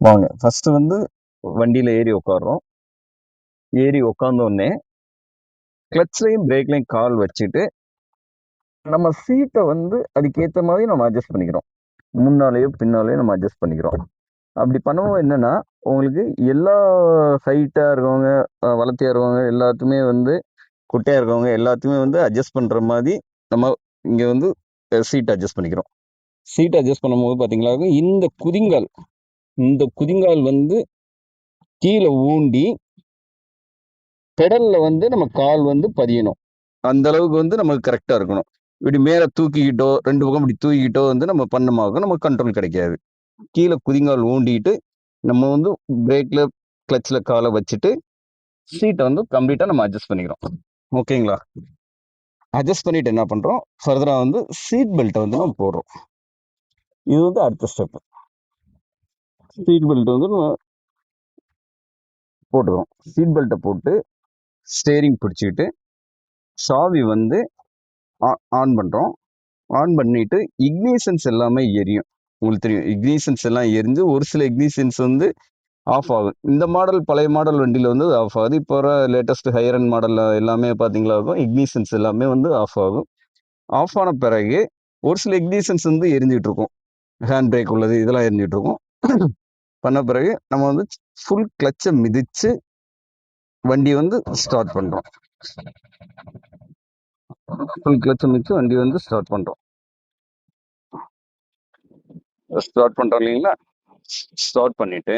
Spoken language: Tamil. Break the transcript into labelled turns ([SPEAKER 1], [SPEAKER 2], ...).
[SPEAKER 1] வாங்க ஃபர்ஸ்ட் வந்து வண்டியில ஏறி உட்காடுறோம். ஏறி உட்கார்ந்த உடனே கிளச்லையும் பிரேக்லையும் கால் வச்சுட்டு நம்ம சீட்டை வந்து அதுக்கேற்ற மாதிரி நம்ம அட்ஜஸ்ட் பண்ணிக்கிறோம். முன்னாலேயோ பின்னாலேயோ நம்ம அட்ஜஸ்ட் பண்ணிக்கிறோம். அப்படி பண்ணும்போது என்னன்னா உங்களுக்கு எல்லா ஹைட்டாக இருக்கவங்க வளர்த்தியாக இருக்கவங்க எல்லாத்துமே வந்து குட்டையாக இருக்கவங்க எல்லாத்துமே வந்து அட்ஜஸ்ட் பண்ணுற மாதிரி நம்ம இங்கே வந்து சீட் அட்ஜஸ்ட் பண்ணிக்கிறோம். சீட் அட்ஜஸ்ட் பண்ணும்போது பார்த்தீங்களா இந்த குதிங்கால் வந்து கீழே ஊண்டி பெடல்ல வந்து நம்ம கால் வந்து பதியணும். அந்த அளவுக்கு வந்து நமக்கு கரெக்டா இருக்கணும். இப்படி மேல தூக்கிக்கிட்டோ 2 பக்கம் இப்படி தூக்கிக்கிட்டோ வந்து நம்ம பண்ணோமாக்க நமக்கு கண்ட்ரோல் கிடைக்காது. கீழே குதிங்கால் ஊண்டிட்டு நம்ம வந்து பிரேக்ல கிளச்ல காலை வச்சுட்டு சீட்டை வந்து கம்ப்ளீட்டா நம்ம அட்ஜஸ்ட் பண்ணிக்கிறோம். ஓகேங்களா? அட்ஜஸ்ட் பண்ணிட்டு என்ன பண்றோம், ஃபர்தரா வந்து சீட் பெல்ட்டை வந்து நம்ம போடுறோம். இது வந்து அடுத்த ஸ்டெப். சீட் பெல்ட் வந்து நம்ம போட்டுக்கிறோம். சீட் பெல்ட்டை போட்டு ஸ்டேரிங் பிடிச்சிக்கிட்டு சாவி வந்து ஆன் பண்றோம். ஆன் பண்ணிட்டு இக்னிஷன்ஸ் எல்லாமே எரியும். உங்களுக்கு தெரியும் இக்னிஷன்ஸ் எல்லாம் எரிஞ்சு ஒரு சில இக்னிஷன்ஸ் வந்து ஆஃப் ஆகும். இந்த மாடல் பழைய மாடல் வண்டியில் வந்து ஆஃப் ஆகுது. இப்போ வர லேட்டஸ்ட் ஹையர் அண்ட் மாடல் எல்லாமே பார்த்தீங்களா இருக்கும் இக்னிஷன்ஸ் எல்லாமே வந்து ஆஃப் ஆகும். ஆஃப் ஆன பிறகு ஒரு சில இக்னிஷன்ஸ் வந்து எரிஞ்சிட்டு இருக்கும். ஹேண்ட் பிரேக் உள்ளது இதெல்லாம் எரிஞ்சிட்டு இருக்கும். பண்ண பிறகு நம்ம வந்து ஃபுல் கிளச்சை மிதிச்சு வண்டி வந்து ஸ்டார்ட் பண்றோம். ஃபுல் கிளச்சை மிதிச்சு வண்டி வந்து ஸ்டார்ட் பண்றோம். ஸ்டார்ட் பண்றோம் இல்லைங்களா? ஸ்டார்ட் பண்ணிட்டு